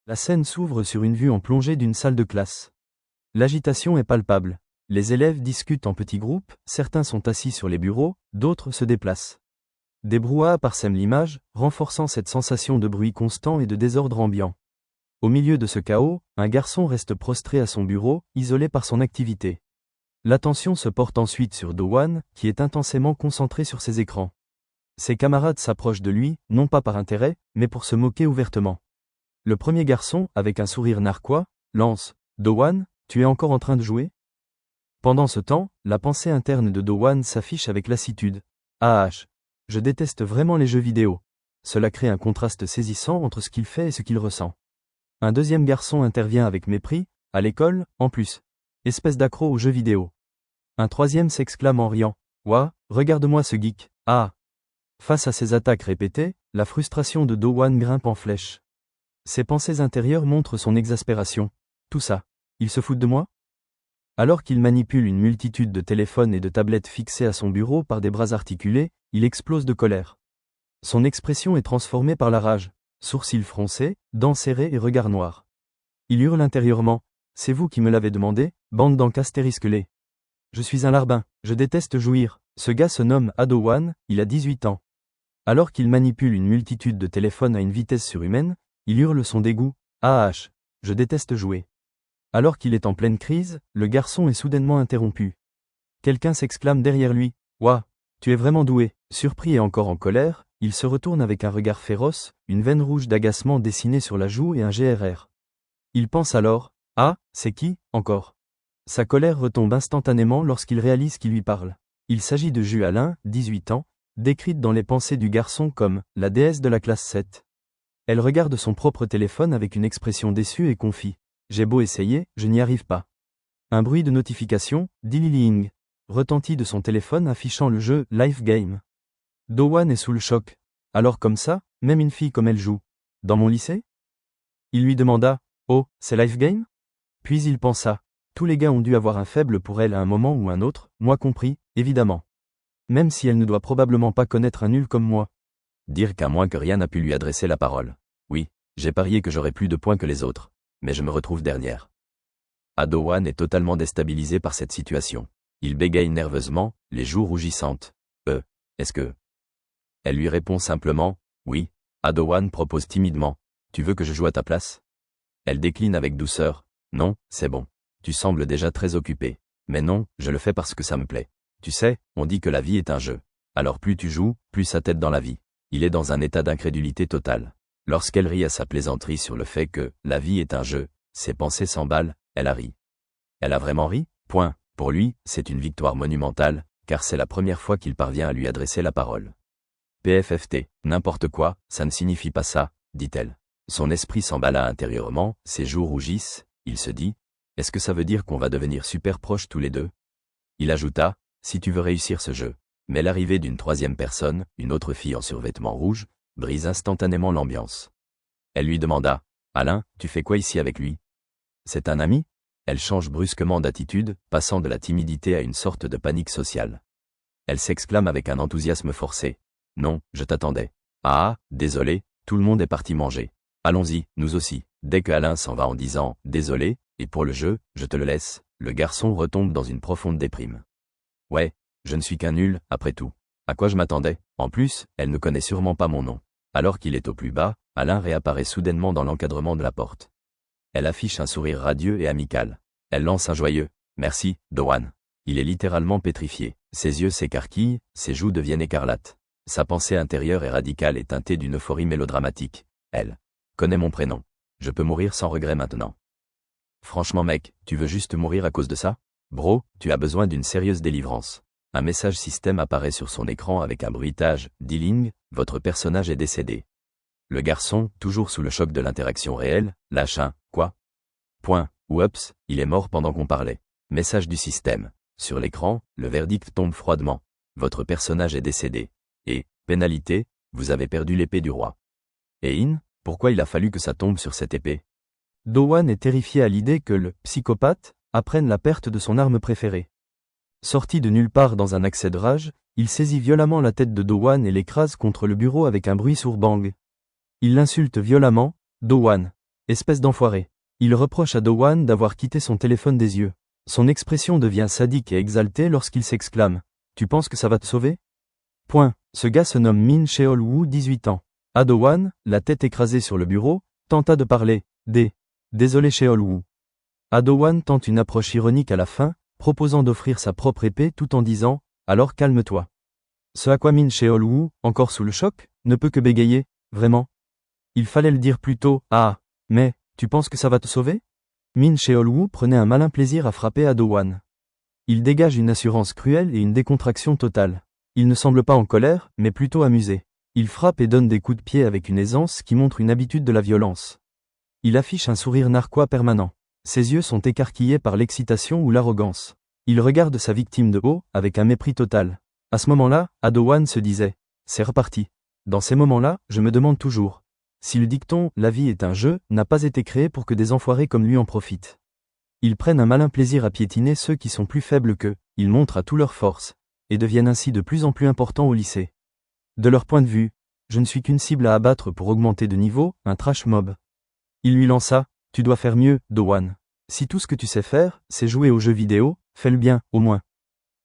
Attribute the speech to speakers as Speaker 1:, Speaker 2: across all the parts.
Speaker 1: La scène s'ouvre sur une vue en plongée d'une salle de classe. L'agitation est palpable. Les élèves discutent en petits groupes, certains sont assis sur les bureaux, d'autres se déplacent. Des brouhahas parsèment l'image, renforçant cette sensation de bruit constant et de désordre ambiant. Au milieu de ce chaos, un garçon reste prostré à son bureau, isolé par son activité. L'attention se porte ensuite sur Do-hwan, qui est intensément concentré sur ses écrans. Ses camarades s'approchent de lui, non pas par intérêt, mais pour se moquer ouvertement. Le premier garçon, avec un sourire narquois, lance « Do-hwan, tu es encore en train de jouer ?» Pendant ce temps, la pensée interne de Do-hwan s'affiche avec lassitude. « Ah, je déteste vraiment les jeux vidéo. » Cela crée un contraste saisissant entre ce qu'il fait et ce qu'il ressent. Un deuxième garçon intervient avec mépris, « À l'école, en plus. Espèce d'accro aux jeux vidéo. » Un troisième s'exclame en riant. « Ouah, regarde-moi ce geek. Ah !» Face à ces attaques répétées, la frustration de Do-hwan grimpe en flèche. Ses pensées intérieures montrent son exaspération. Tout ça, il se fout de moi? Alors qu'il manipule une multitude de téléphones et de tablettes fixés à son bureau par des bras articulés, il explose de colère. Son expression est transformée par la rage, sourcils froncés, dents serrées et regard noir. Il hurle intérieurement. « C'est vous qui me l'avez demandé, bande d'encastrés risquelés. Je suis un larbin, je déteste jouir. » Ce gars se nomme Do-hwan, il a 18 ans. Alors qu'il manipule une multitude de téléphones à une vitesse surhumaine, il hurle son dégoût. « Ah, je déteste jouer. » Alors qu'il est en pleine crise, le garçon est soudainement interrompu. Quelqu'un s'exclame derrière lui. « Ouah, tu es vraiment doué. » Surpris et encore en colère, il se retourne avec un regard féroce, une veine rouge d'agacement dessinée sur la joue et un GRR. Il pense alors. « Ah, c'est qui, encore ?» Sa colère retombe instantanément lorsqu'il réalise qui lui parle. Il s'agit de Ju-Alin, 18 ans, décrite dans les pensées du garçon comme « la déesse de la classe 7 ». Elle regarde son propre téléphone avec une expression déçue et confie. « J'ai beau essayer, je n'y arrive pas. » Un bruit de notification, Dililing, retentit de son téléphone affichant le jeu Life Game. Do-hwan est sous le choc. Alors comme ça, même une fille comme elle joue. Dans mon lycée? Il lui demanda. « Oh, c'est Life Game ?» Puis il pensa. Tous les gars ont dû avoir un faible pour elle à un moment ou un autre, moi compris, évidemment. Même si elle ne doit probablement pas connaître un nul comme moi.
Speaker 2: Dire qu'à moins que rien n'a pu lui adresser la parole. Oui, j'ai parié que j'aurais plus de points que les autres, mais je me retrouve dernière. Do-hwan est totalement déstabilisé par cette situation. Il bégaye nerveusement, les joues rougissantes. Est-ce que... Elle lui répond simplement, oui. Do-hwan propose timidement, tu veux que je joue à ta place? Elle décline avec douceur, non, c'est bon. Tu sembles déjà très occupé. Mais non, je le fais parce que ça me plaît. Tu sais, on dit que la vie est un jeu. Alors plus tu joues, plus ça t'aide dans la vie. Il est dans un état d'incrédulité totale. Lorsqu'elle rit à sa plaisanterie sur le fait que la vie est un jeu, ses pensées s'emballent, elle a ri. Elle a vraiment ri? Point. Pour lui, c'est une victoire monumentale, car c'est la première fois qu'il parvient à lui adresser la parole. PFFT, n'importe quoi, ça ne signifie pas ça, dit-elle. Son esprit s'emballa intérieurement, ses joues rougissent, il se dit, est-ce que ça veut dire qu'on va devenir super proches tous les deux? Il ajouta, si tu veux réussir ce jeu. Mais l'arrivée d'une troisième personne, une autre fille en survêtement rouge, brise instantanément l'ambiance. Elle lui demanda, Alain, tu fais quoi ici avec lui? C'est un ami? Elle change brusquement d'attitude, passant de la timidité à une sorte de panique sociale. Elle s'exclame avec un enthousiasme forcé. Non, je t'attendais. Ah, désolé, tout le monde est parti manger. Allons-y, nous aussi. Dès que Alain s'en va en disant « désolé », et pour le jeu, je te le laisse, le garçon retombe dans une profonde déprime. Ouais, je ne suis qu'un nul, après tout. À quoi je m'attendais? En plus, elle ne connaît sûrement pas mon nom. Alors qu'il est au plus bas, Alain réapparaît soudainement dans l'encadrement de la porte. Elle affiche un sourire radieux et amical. Elle lance un joyeux « Merci, Do-hwan ». Il est littéralement pétrifié. Ses yeux s'écarquillent, ses joues deviennent écarlates. Sa pensée intérieure est radicale et teintée d'une euphorie mélodramatique. Elle connaît mon prénom. Je peux mourir sans regret maintenant. Franchement mec, tu veux juste mourir à cause de ça? Bro, tu as besoin d'une sérieuse délivrance. Un message système apparaît sur son écran avec un bruitage, Diling, votre personnage est décédé. Le garçon, toujours sous le choc de l'interaction réelle, lâche un « quoi ?» Point, oups, il est mort pendant qu'on parlait. Message du système. Sur l'écran, le verdict tombe froidement. Votre personnage est décédé. Et, pénalité, vous avez perdu l'épée du roi. Et pourquoi il a fallu que ça tombe sur cette épée?
Speaker 1: Do-hwan est terrifié à l'idée que le psychopathe apprenne la perte de son arme préférée. Sorti de nulle part dans un accès de rage, il saisit violemment la tête de Do-hwan et l'écrase contre le bureau avec un bruit sourd bang. Il l'insulte violemment, Do-hwan. Espèce d'enfoiré. Il reproche à Do-won d'avoir quitté son téléphone des yeux. Son expression devient sadique et exaltée lorsqu'il s'exclame. Tu penses que ça va te sauver? Point. Ce gars se nomme Min Cheol-woo, 18 ans. Do-won, la tête écrasée sur le bureau, tenta de parler. Désolé Cheol-woo. Do-won tente une approche ironique à la fin, proposant d'offrir sa propre épée tout en disant « Alors calme-toi ». Ce à quoi Min Cheol-woo, encore sous le choc, ne peut que bégayer « Vraiment ?» Il fallait le dire plus tôt « Ah, mais, tu penses que ça va te sauver ?» Min Cheol-woo prenait un malin plaisir à frapper Do-won. Il dégage une assurance cruelle et une décontraction totale. Il ne semble pas en colère, mais plutôt amusé. Il frappe et donne des coups de pied avec une aisance qui montre une habitude de la violence. Il affiche un sourire narquois permanent. Ses yeux sont écarquillés par l'excitation ou l'arrogance. Il regarde sa victime de haut, avec un mépris total. À ce moment-là, Do-won se disait « C'est reparti ». Dans ces moments-là, je me demande toujours si le dicton « La vie est un jeu » n'a pas été créé pour que des enfoirés comme lui en profitent. Ils prennent un malin plaisir à piétiner ceux qui sont plus faibles qu'eux, ils montrent à toute leur force, et deviennent ainsi de plus en plus importants au lycée. De leur point de vue, je ne suis qu'une cible à abattre pour augmenter de niveau, un trash mob. Il lui lança « Tu dois faire mieux, Do-won. Si tout ce que tu sais faire, c'est jouer aux jeux vidéo, fais-le bien, au moins.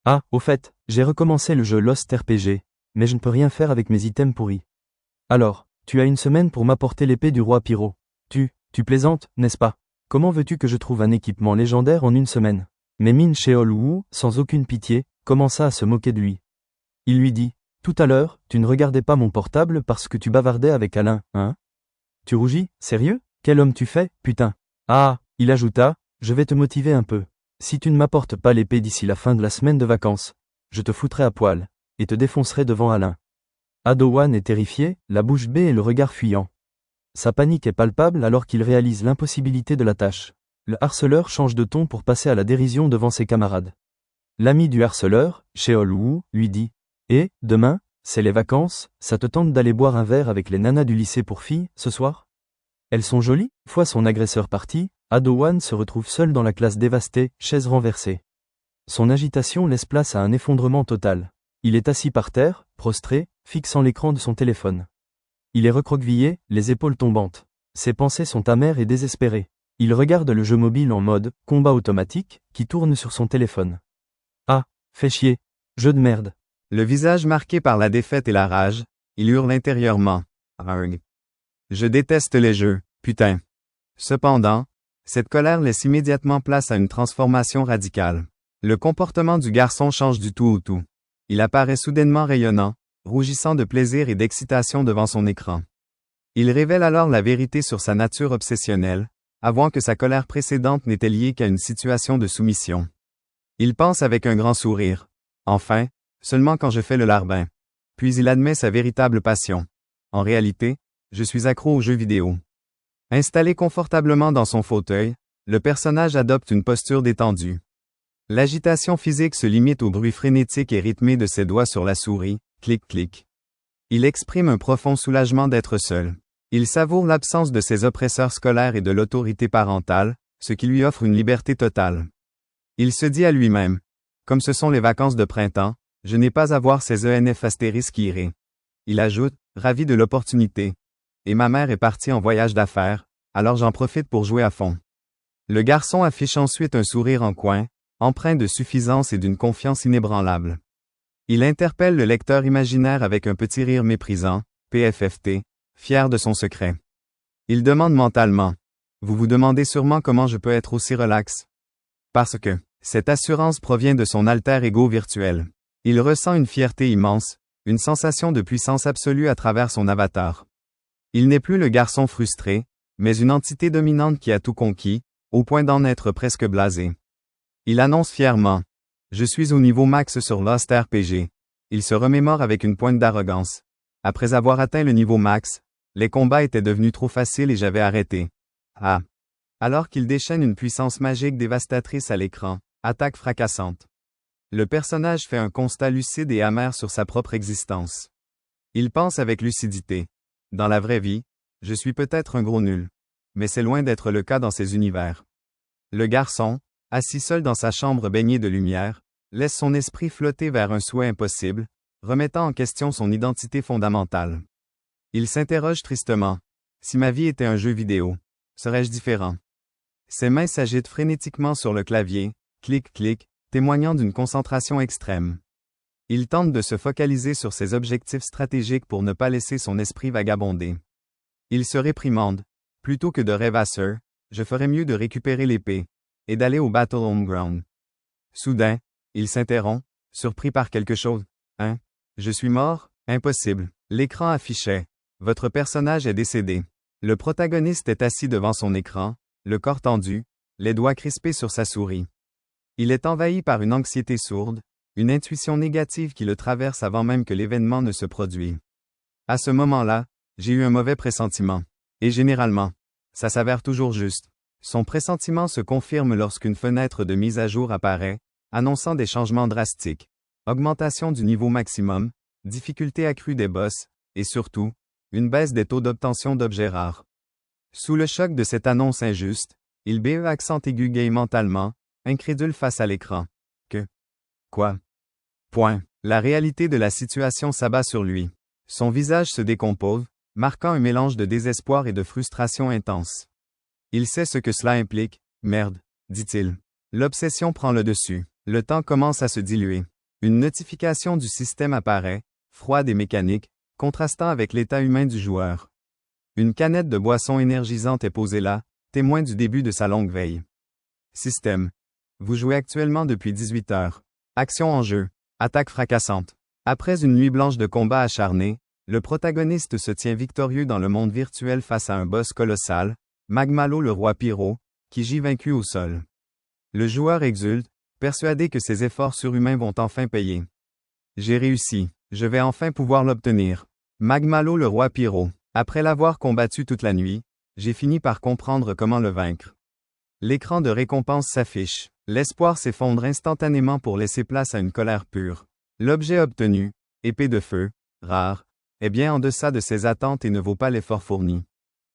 Speaker 1: Ah, au fait, j'ai recommencé le jeu Lost RPG, mais je ne peux rien faire avec mes items pourris. Alors, tu as une semaine pour m'apporter l'épée du roi Pyro. Tu plaisantes, n'est-ce pas? Comment veux-tu que je trouve un équipement légendaire en une semaine? Mais Min Cheol-woo, sans aucune pitié, commença à se moquer de lui. Il lui dit « Tout à l'heure, tu ne regardais pas mon portable parce que tu bavardais avec Alain, hein? Tu rougis, sérieux? Quel homme tu fais, putain? Ah !» Il ajouta « Je vais te motiver un peu. Si tu ne m'apportes pas l'épée d'ici la fin de la semaine de vacances, je te foutrai à poil, et te défoncerai devant Alain. » Do-won est terrifié, la bouche bée et le regard fuyant. Sa panique est palpable alors qu'il réalise l'impossibilité de la tâche. Le harceleur change de ton pour passer à la dérision devant ses camarades. L'ami du harceleur, Cheol-woo, lui dit « Et, demain, c'est les vacances, ça te tente d'aller boire un verre avec les nanas du lycée pour filles, ce soir? Elles sont jolies ?» Une fois son agresseur parti, Do-won se retrouve seul dans la classe dévastée, chaise renversée. Son agitation laisse place à un effondrement total. Il est assis par terre, prostré, fixant l'écran de son téléphone. Il est recroquevillé, les épaules tombantes. Ses pensées sont amères et désespérées. Il regarde le jeu mobile en mode « combat automatique » qui tourne sur son téléphone. Ah, fais chier. Jeu de merde.
Speaker 3: Le visage marqué par la défaite et la rage, il hurle intérieurement. Arg. Je déteste les jeux, putain. Cependant, cette colère laisse immédiatement place à une transformation radicale. Le comportement du garçon change du tout au tout. Il apparaît soudainement rayonnant, rougissant de plaisir et d'excitation devant son écran. Il révèle alors la vérité sur sa nature obsessionnelle, avouant que sa colère précédente n'était liée qu'à une situation de soumission. Il pense avec un grand sourire. Enfin, seulement quand je fais le larbin. Puis il admet sa véritable passion. En réalité, je suis accro aux jeux vidéo. Installé confortablement dans son fauteuil, le personnage adopte une posture détendue. L'agitation physique se limite au bruit frénétique et rythmé de ses doigts sur la souris, clic-clic. Il exprime un profond soulagement d'être seul. Il savoure l'absence de ses oppresseurs scolaires et de l'autorité parentale, ce qui lui offre une liberté totale. Il se dit à lui-même, comme ce sont les vacances de printemps, je n'ai pas à voir ces ENF astérisques irés. Il ajoute, ravi de l'opportunité. Et ma mère est partie en voyage d'affaires, alors j'en profite pour jouer à fond. Le garçon affiche ensuite un sourire en coin, empreint de suffisance et d'une confiance inébranlable. Il interpelle le lecteur imaginaire avec un petit rire méprisant, PFFT, fier de son secret. Il demande mentalement. Vous vous demandez sûrement comment je peux être aussi relax. Parce que, cette assurance provient de son alter ego virtuel. Il ressent une fierté immense, une sensation de puissance absolue à travers son avatar. Il n'est plus le garçon frustré, mais une entité dominante qui a tout conquis, au point d'en être presque blasé. Il annonce fièrement. Je suis au niveau max sur Lost RPG. Il se remémore avec une pointe d'arrogance. Après avoir atteint le niveau max, les combats étaient devenus trop faciles et j'avais arrêté. Ah. Alors qu'il déchaîne une puissance magique dévastatrice à l'écran, attaque fracassante. Le personnage fait un constat lucide et amer sur sa propre existence. Il pense avec lucidité. Dans la vraie vie, je suis peut-être un gros nul. Mais c'est loin d'être le cas dans ces univers. Le garçon, assis seul dans sa chambre baignée de lumière, laisse son esprit flotter vers un souhait impossible, remettant en question son identité fondamentale. Il s'interroge tristement. Si ma vie était un jeu vidéo, serais-je différent? Ses mains s'agitent frénétiquement sur le clavier, clic-clic, témoignant d'une concentration extrême. Il tente de se focaliser sur ses objectifs stratégiques pour ne pas laisser son esprit vagabonder. Il se réprimande. Plutôt que de rêvasser, je ferais mieux de récupérer l'épée et d'aller au Battle Home Ground. Soudain, il s'interrompt, surpris par quelque chose. Hein? Je suis mort? Impossible. L'écran affichait. Votre personnage est décédé. Le protagoniste est assis devant son écran, le corps tendu, les doigts crispés sur sa souris. Il est envahi par une anxiété sourde, une intuition négative qui le traverse avant même que l'événement ne se produise. À ce moment-là, j'ai eu un mauvais pressentiment. Et généralement, ça s'avère toujours juste. Son pressentiment se confirme lorsqu'une fenêtre de mise à jour apparaît, annonçant des changements drastiques. Augmentation du niveau maximum, difficulté accrue des boss, et surtout, une baisse des taux d'obtention d'objets rares. Sous le choc de cette annonce injuste, il BE accent aigu gaye mentalement, incrédule face à l'écran. Que? Quoi? Point. La réalité de la situation s'abat sur lui. Son visage se décompose, marquant un mélange de désespoir et de frustration intense. Il sait ce que cela implique. Merde, dit-il. L'obsession prend le dessus. Le temps commence à se diluer. Une notification du système apparaît, froide et mécanique, contrastant avec l'état humain du joueur. Une canette de boisson énergisante est posée là, témoin du début de sa longue veille. Système. Vous jouez actuellement depuis 18 heures. Action en jeu. Attaque fracassante. Après une nuit blanche de combat acharné, le protagoniste se tient victorieux dans le monde virtuel face à un boss colossal, Magmalo le roi pyro, qui gît vaincu au sol. Le joueur exulte, persuadé que ses efforts surhumains vont enfin payer. J'ai réussi. Je vais enfin pouvoir l'obtenir. Magmalo le roi pyro. Après l'avoir combattu toute la nuit, j'ai fini par comprendre comment le vaincre. L'écran de récompense s'affiche. L'espoir s'effondre instantanément pour laisser place à une colère pure. L'objet obtenu, épée de feu, rare, est bien en deçà de ses attentes et ne vaut pas l'effort fourni.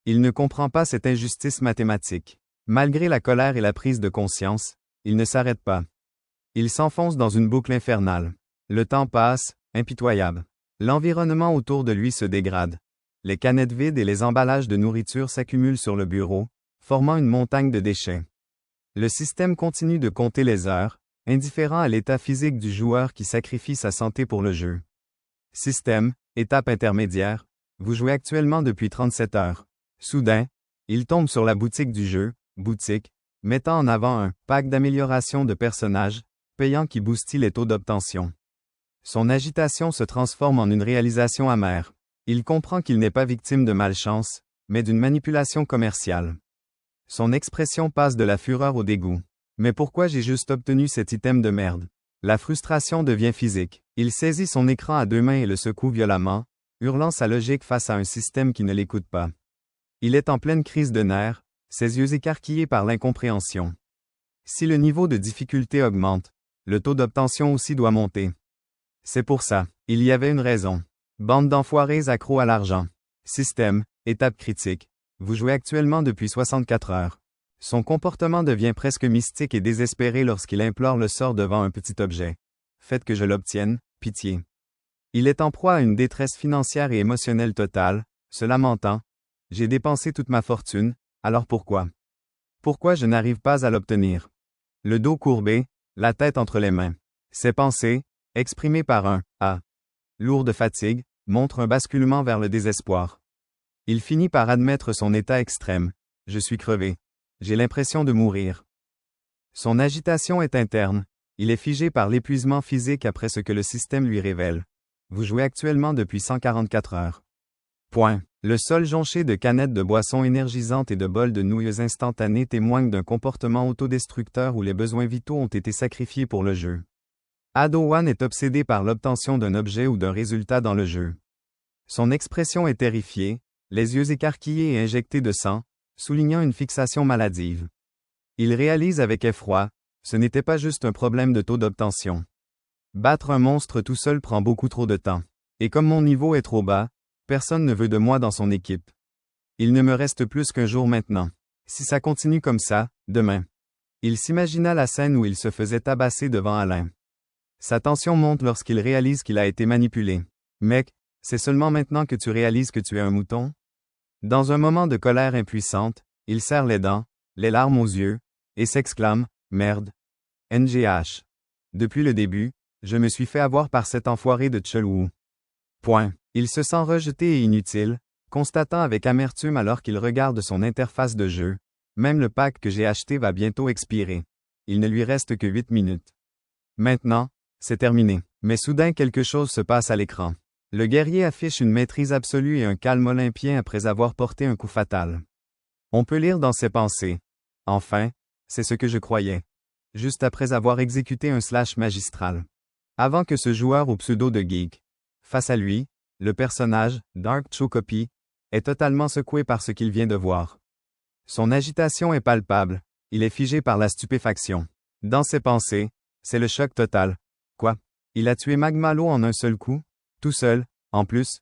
Speaker 3: Il ne comprend pas cette injustice mathématique. Malgré la colère et la prise de conscience, il ne s'arrête pas. Il s'enfonce dans une boucle infernale. Le temps passe, impitoyable. L'environnement autour de lui se dégrade. Les canettes vides et les emballages de nourriture s'accumulent sur le bureau, formant une montagne de déchets. Le système continue de compter les heures, indifférent à l'état physique du joueur qui sacrifie sa santé pour le jeu. Système, étape intermédiaire, vous jouez actuellement depuis 37 heures. Soudain, il tombe sur la boutique du jeu, boutique, mettant en avant un pack d'amélioration de personnages, payant qui boostille les taux d'obtention. Son agitation se transforme en une réalisation amère. Il comprend qu'il n'est pas victime de malchance, mais d'une manipulation commerciale. Son expression passe de la fureur au dégoût. Mais pourquoi j'ai juste obtenu cet item de merde? La frustration devient physique. Il saisit son écran à deux mains et le secoue violemment, hurlant sa logique face à un système qui ne l'écoute pas. Il est en pleine crise de nerfs, ses yeux écarquillés par l'incompréhension. Si le niveau de difficulté augmente, le taux d'obtention aussi doit monter. C'est pour ça, il y avait une raison. Bande d'enfoirés accros à l'argent. Système, étape critique. Vous jouez actuellement depuis 64 heures. Son comportement devient presque mystique et désespéré lorsqu'il implore le sort devant un petit objet. Faites que je l'obtienne, pitié. Il est en proie à une détresse financière et émotionnelle totale, se lamentant. J'ai dépensé toute ma fortune, alors pourquoi? Pourquoi je n'arrive pas à l'obtenir? Le dos courbé, la tête entre les mains. Ses pensées, exprimées par un « ah » lourd de fatigue, montrent un basculement vers le désespoir. Il finit par admettre son état extrême. Je suis crevé. J'ai l'impression de mourir. Son agitation est interne. Il est figé par l'épuisement physique après ce que le système lui révèle. Vous jouez actuellement depuis 144 heures. Point. Le sol jonché de canettes de boissons énergisantes et de bols de nouilles instantanées témoigne d'un comportement autodestructeur où les besoins vitaux ont été sacrifiés pour le jeu. Ado-wan est obsédé par l'obtention d'un objet ou d'un résultat dans le jeu. Son expression est terrifiée, les yeux écarquillés et injectés de sang, soulignant une fixation maladive. Il réalise avec effroi, ce n'était pas juste un problème de taux d'obtention. Battre un monstre tout seul prend beaucoup trop de temps. Et comme mon niveau est trop bas, personne ne veut de moi dans son équipe. Il ne me reste plus qu'un jour maintenant. Si ça continue comme ça, demain. Il s'imagina la scène où il se faisait tabasser devant Alain. Sa tension monte lorsqu'il réalise qu'il a été manipulé. Mec, c'est seulement maintenant que tu réalises que tu es un mouton? Dans un moment de colère impuissante, Il serre les dents, les larmes aux yeux, et s'exclame, « Merde. NGH. Depuis le début, je me suis fait avoir par cet enfoiré de Chelou. » Point. Il se sent rejeté et inutile, constatant avec amertume alors qu'il regarde son interface de jeu. Même le pack que j'ai acheté va bientôt expirer. Il ne lui reste que 8 minutes. Maintenant, c'est terminé. Mais soudain quelque chose se passe à l'écran. Le guerrier affiche une maîtrise absolue et un calme olympien après avoir porté un coup fatal. On peut lire dans ses pensées. Enfin, c'est ce que je croyais. Juste après avoir exécuté un slash magistral. Avant que ce joueur au pseudo de geek. Face à lui, le personnage, Dark Chocopi, est totalement secoué par ce qu'il vient de voir. Son agitation est palpable, il est figé par la stupéfaction. Dans ses pensées, c'est le choc total. Quoi? Il a tué Magmalo en un seul coup? Tout seul, en plus?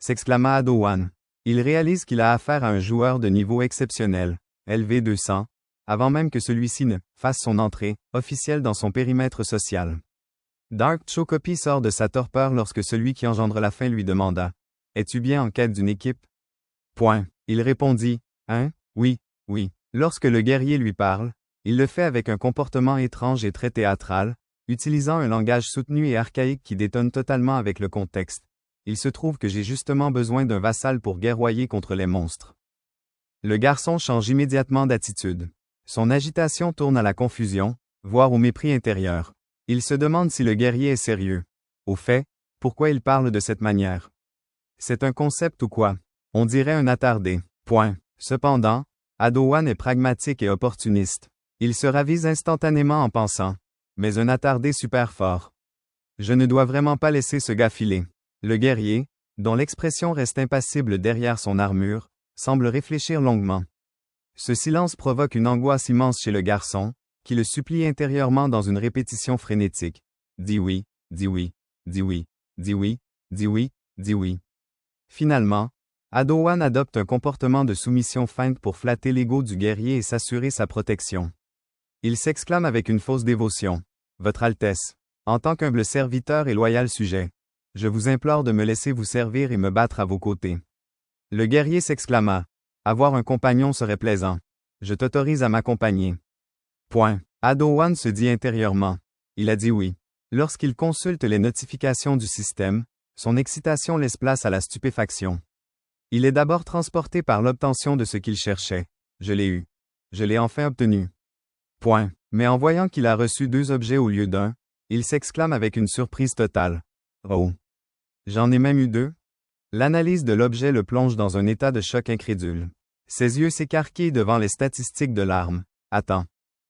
Speaker 3: S'exclama Ado-Wan. Il réalise qu'il a affaire à un joueur de niveau exceptionnel, LV200, avant même que celui-ci ne fasse son entrée officielle dans son périmètre social. Dark Chocopi sort de sa torpeur lorsque celui qui engendre la faim lui demanda « Es-tu bien en quête d'une équipe? » Point. Il répondit « Hein? Oui, oui. » Lorsque le guerrier lui parle, il le fait avec un comportement étrange et très théâtral, utilisant un langage soutenu et archaïque qui détonne totalement avec le contexte. Il se trouve que j'ai justement besoin d'un vassal pour guerroyer contre les monstres. Le garçon change immédiatement d'attitude. Son agitation tourne à la confusion, voire au mépris intérieur. Il se demande si le guerrier est sérieux. Au fait, pourquoi il parle de cette manière? C'est un concept ou quoi? On dirait un attardé. Point. Cependant, Ado-Wan est pragmatique et opportuniste. Il se ravise instantanément en pensant. Mais un attardé super fort. Je ne dois vraiment pas laisser ce gars filer. Le guerrier, dont l'expression reste impassible derrière son armure, semble réfléchir longuement. Ce silence provoque une angoisse immense chez le garçon, qui le supplie intérieurement dans une répétition frénétique. Dis oui, dis oui, dis oui, dis oui, dis oui, dis oui. Finalement, Ado-Wan adopte un comportement de soumission feinte pour flatter l'ego du guerrier et s'assurer sa protection. Il s'exclame avec une fausse dévotion. Votre Altesse, en tant qu'humble serviteur et loyal sujet, je vous implore de me laisser vous servir et me battre à vos côtés. Le guerrier s'exclama. Avoir un compagnon serait plaisant. Je t'autorise à m'accompagner. Point. Ado-Wan se dit intérieurement. Il a dit oui. Lorsqu'il consulte les notifications du système, son excitation laisse place à la stupéfaction. Il est d'abord transporté par l'obtention de ce qu'il cherchait. Je l'ai eu. Je l'ai enfin obtenu. Point. Mais en voyant qu'il a reçu 2 objets au lieu d'un, il s'exclame avec une surprise totale. Oh. J'en ai même eu 2? L'analyse de l'objet le plonge dans un état de choc incrédule. Ses yeux s'écarquillent devant les statistiques de l'arme. Attends.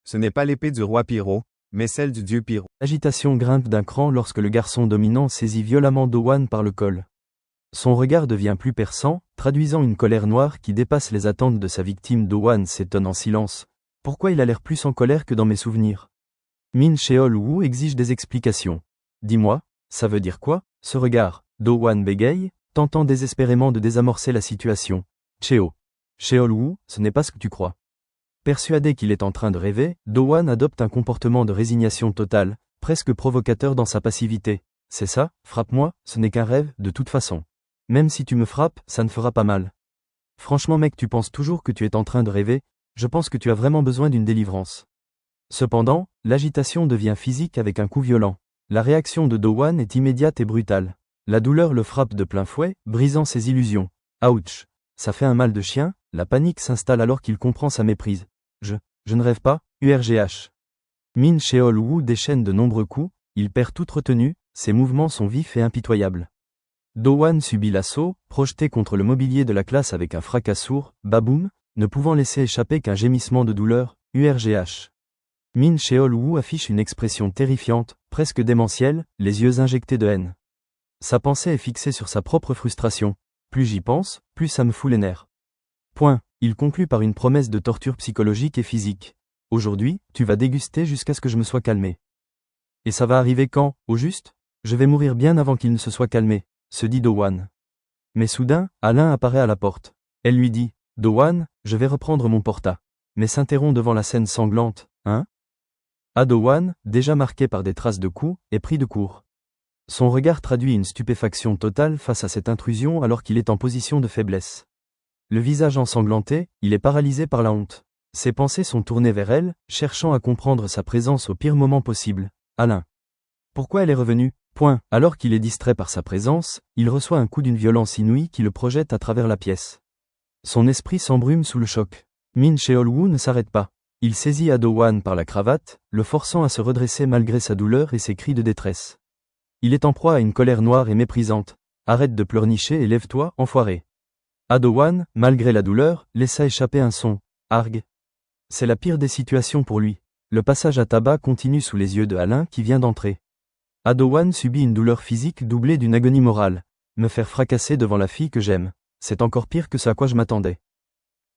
Speaker 3: Ce n'est pas l'épée du roi Pyro, mais celle du dieu Pyro.
Speaker 1: L'agitation grimpe d'un cran lorsque le garçon dominant saisit violemment Ado-Wan par le col. Son regard devient plus perçant, traduisant une colère noire qui dépasse les attentes de sa victime. Ado-Wan s'étonne en silence. Pourquoi il a l'air plus en colère que dans mes souvenirs? Min Sheol-Wu exige des explications. Dis-moi, ça veut dire quoi, ce regard? Ado-Wan bégaye, tentant désespérément de désamorcer la situation. Sheol-Wu, ce n'est pas ce que tu crois. Persuadé qu'il est en train de rêver, Ado-Wan adopte un comportement de résignation totale, presque provocateur dans sa passivité. C'est ça, frappe-moi, ce n'est qu'un rêve, de toute façon. Même si tu me frappes, ça ne fera pas mal. Franchement mec, tu penses toujours que tu es en train de rêver, je pense que tu as vraiment besoin d'une délivrance. Cependant, l'agitation devient physique avec un coup violent. La réaction de Ado-Wan est immédiate et brutale. La douleur le frappe de plein fouet, brisant ses illusions. Ouch! Ça fait un mal de chien, la panique s'installe alors qu'il comprend sa méprise. Je ne rêve pas, URGH. Min Sheol-Wu déchaîne de nombreux coups, il perd toute retenue, ses mouvements sont vifs et impitoyables. Ado-Wan subit l'assaut, projeté contre le mobilier de la classe avec un fracas sourd, baboum, ne pouvant laisser échapper qu'un gémissement de douleur, URGH. Min Sheol-Wu affiche une expression terrifiante, presque démentielle, les yeux injectés de haine. Sa pensée est fixée sur sa propre frustration. Plus j'y pense, plus ça me fout les nerfs. Point. Il conclut par une promesse de torture psychologique et physique. Aujourd'hui, tu vas déguster jusqu'à ce que je me sois calmé. Et ça va arriver quand, au juste? Je vais mourir bien avant qu'il ne se soit calmé, se dit Ado-Wan. Mais soudain, Alain apparaît à la porte. Elle lui dit, Ado-Wan, je vais reprendre mon porta. Mais s'interrompt devant la scène sanglante, hein? Ado-Wan, déjà marqué par des traces de coups, est pris de court. Son regard traduit une stupéfaction totale face à cette intrusion alors qu'il est en position de faiblesse. Le visage ensanglanté, il est paralysé par la honte. Ses pensées sont tournées vers elle, cherchant à comprendre sa présence au pire moment possible. Alain. Pourquoi elle est revenue? Alors qu'il est distrait par sa présence, il reçoit un coup d'une violence inouïe qui le projette à travers la pièce. Son esprit s'embrume sous le choc. Min Cheol-woo ne s'arrête pas. Il saisit Do-won par la cravate, le forçant à se redresser malgré sa douleur et ses cris de détresse. Il est en proie à une colère noire et méprisante. Arrête de pleurnicher et lève-toi, enfoiré. Do-won, malgré la douleur, laissa échapper un son. Arg. C'est la pire des situations pour lui. Le passage à tabac continue sous les yeux de Alain qui vient d'entrer. Do-won subit une douleur physique doublée d'une agonie morale. Me faire fracasser devant la fille que j'aime. C'est encore pire que ce à quoi je m'attendais.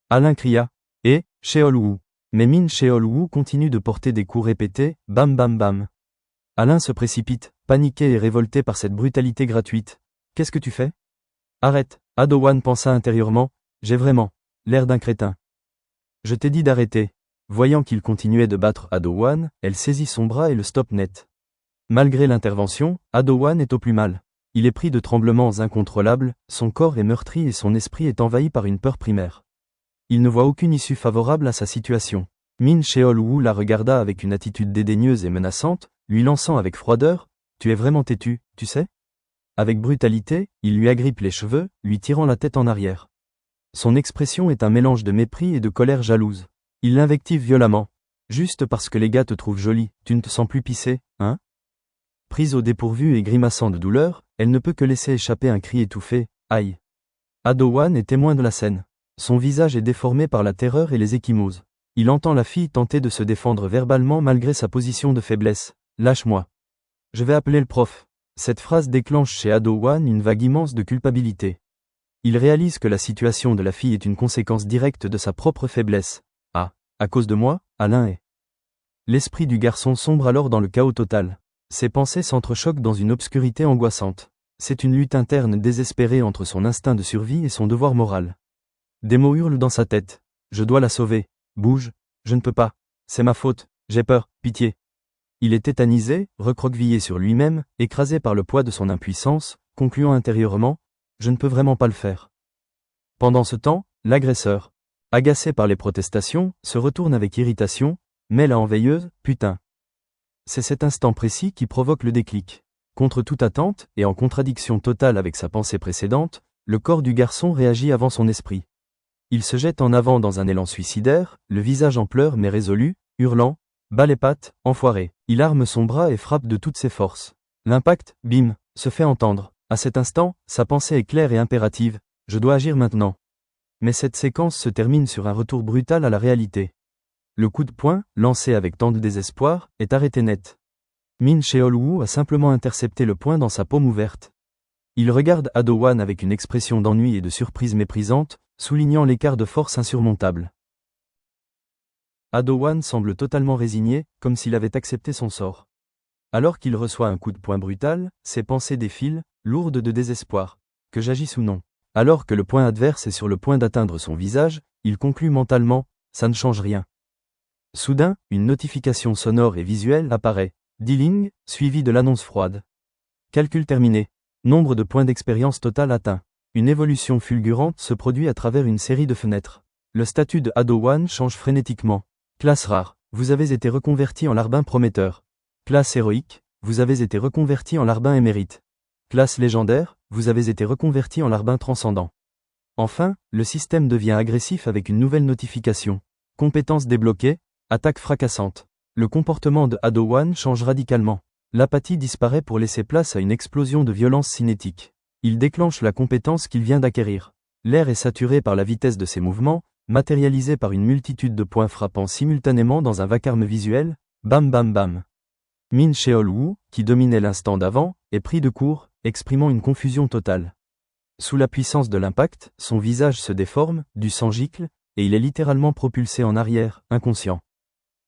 Speaker 1: Alain cria. Et, Cheol-woo. Mais Min Cheol-woo continue de porter des coups répétés, bam bam bam. Alain se précipite, paniqué et révolté par cette brutalité gratuite. Qu'est-ce que tu fais? Arrête, Do-won pensa intérieurement, j'ai vraiment l'air d'un crétin. Je t'ai dit d'arrêter. Voyant qu'il continuait de battre Do-won, elle saisit son bras et le stoppe net. Malgré l'intervention, Do-won est au plus mal. Il est pris de tremblements incontrôlables, son corps est meurtri et son esprit est envahi par une peur primaire. Il ne voit aucune issue favorable à sa situation. Min Cheol-woo la regarda avec une attitude dédaigneuse et menaçante, lui lançant avec froideur, « Tu es vraiment têtu, tu sais ?» Avec brutalité, il lui agrippe les cheveux, lui tirant la tête en arrière. Son expression est un mélange de mépris et de colère jalouse. Il l'invective violemment. « Juste parce que les gars te trouvent jolie, tu ne te sens plus pissé, hein ?» Prise au dépourvu et grimaçant de douleur, elle ne peut que laisser échapper un cri étouffé, « Aïe !» Do-won est témoin de la scène. Son visage est déformé par la terreur et les ecchymoses. Il entend la fille tenter de se défendre verbalement malgré sa position de faiblesse. « Lâche-moi. Je vais appeler le prof. » Cette phrase déclenche chez Do-won une vague immense de culpabilité. Il réalise que la situation de la fille est une conséquence directe de sa propre faiblesse. « Ah, à cause de moi, Alain est... » L'esprit du garçon sombre alors dans le chaos total. Ses pensées s'entrechoquent dans une obscurité angoissante. C'est une lutte interne désespérée entre son instinct de survie et son devoir moral. Des mots hurlent dans sa tête. « Je dois la sauver. Bouge. Je ne peux pas. C'est ma faute. J'ai peur. Pitié. » Il est tétanisé, recroquevillé sur lui-même, écrasé par le poids de son impuissance, concluant intérieurement « Je ne peux vraiment pas le faire. » Pendant ce temps, l'agresseur, agacé par les protestations, se retourne avec irritation, mêle en veilleuse « Putain !» C'est cet instant précis qui provoque le déclic. Contre toute attente, et en contradiction totale avec sa pensée précédente, le corps du garçon réagit avant son esprit. Il se jette en avant dans un élan suicidaire, le visage en pleurs mais résolu, hurlant « Bas les pattes, enfoiré !» Il arme son bras et frappe de toutes ses forces. L'impact, bim, se fait entendre. À cet instant, sa pensée est claire et impérative « Je dois agir maintenant !» Mais cette séquence se termine sur un retour brutal à la réalité. Le coup de poing, lancé avec tant de désespoir, est arrêté net. Min Cheol-woo a simplement intercepté le poing dans sa paume ouverte. Il regarde Do-won avec une expression d'ennui et de surprise méprisante, soulignant l'écart de force insurmontable. Do-won semble totalement résigné, comme s'il avait accepté son sort. Alors qu'il reçoit un coup de poing brutal, ses pensées défilent, lourdes de désespoir. Que j'agisse ou non. Alors que le poing adverse est sur le point d'atteindre son visage, il conclut mentalement, ça ne change rien. Soudain, une notification sonore et visuelle apparaît. Dealing, suivi de l'annonce froide. Calcul terminé. Nombre de points d'expérience total atteint. Une évolution fulgurante se produit à travers une série de fenêtres. Le statut de Do-won change frénétiquement. Classe rare, vous avez été reconverti en larbin prometteur. Classe héroïque, vous avez été reconverti en larbin émérite. Classe légendaire, vous avez été reconverti en larbin transcendant. Enfin, le système devient agressif avec une nouvelle notification. Compétences débloquées, attaque fracassante. Le comportement de Do-won change radicalement. L'apathie disparaît pour laisser place à une explosion de violence cinétique. Il déclenche la compétence qu'il vient d'acquérir. L'air est saturé par la vitesse de ses mouvements, matérialisé par une multitude de points frappant simultanément dans un vacarme visuel, bam bam bam. Min Cheol-woo, qui dominait l'instant d'avant, est pris de court, exprimant une confusion totale. Sous la puissance de l'impact, son visage se déforme, du sang gicle, et il est littéralement propulsé en arrière, inconscient.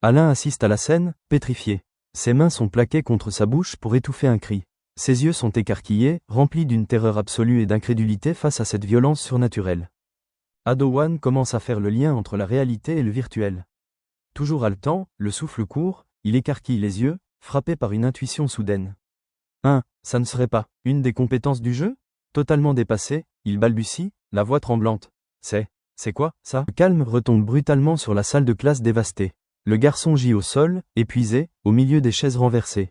Speaker 1: Alain assiste à la scène, pétrifié. Ses mains sont plaquées contre sa bouche pour étouffer un cri. Ses yeux sont écarquillés, remplis d'une terreur absolue et d'incrédulité face à cette violence surnaturelle. Do-won commence à faire le lien entre la réalité et le virtuel. Toujours haletant, le souffle court, il écarquille les yeux, frappé par une intuition soudaine. Ça ne serait pas une des compétences du jeu? Totalement dépassé, il balbutie, la voix tremblante. C'est C'est quoi, ça? Le calme retombe brutalement sur la salle de classe dévastée. Le garçon gît au sol, épuisé, au milieu des chaises renversées.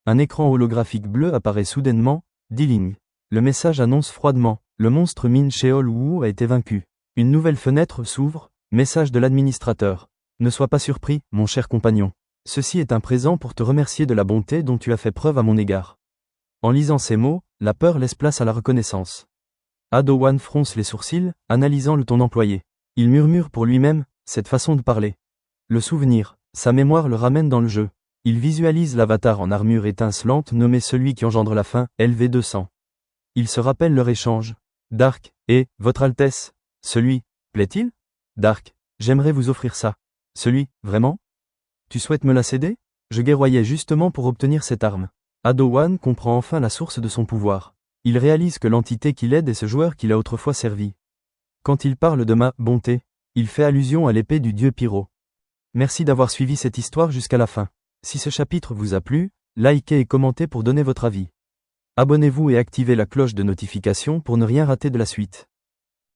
Speaker 1: Un écran holographique bleu apparaît soudainement, Dealing. Le message annonce froidement, le monstre Min Sheol Wu a été vaincu. Une nouvelle fenêtre s'ouvre, message de l'administrateur. Ne sois pas surpris, mon cher compagnon. Ceci est un présent pour te remercier de la bonté dont tu as fait preuve à mon égard. En lisant ces mots, la peur laisse place à la reconnaissance. Do-Hwan fronce les sourcils, analysant le ton employé. Il murmure pour lui-même, cette façon de parler. Le souvenir, sa mémoire le ramène dans le jeu. Il visualise l'avatar en armure étincelante nommé celui qui engendre la fin, LV200. Il se rappelle leur échange. Dark, et, Votre Altesse, celui, plaît-il? Dark, j'aimerais vous offrir ça. Celui, vraiment? Tu souhaites me la céder? Je guerroyais justement pour obtenir cette arme. Do-Hwan comprend enfin la source de son pouvoir. Il réalise que l'entité qui l'aide est ce joueur qui l'a autrefois servi. Quand il parle de ma bonté, il fait allusion à l'épée du dieu Pyro. Merci d'avoir suivi cette histoire jusqu'à la fin. Si ce chapitre vous a plu, likez et commentez pour donner votre avis. Abonnez-vous et activez la cloche de notification pour ne rien rater de la suite.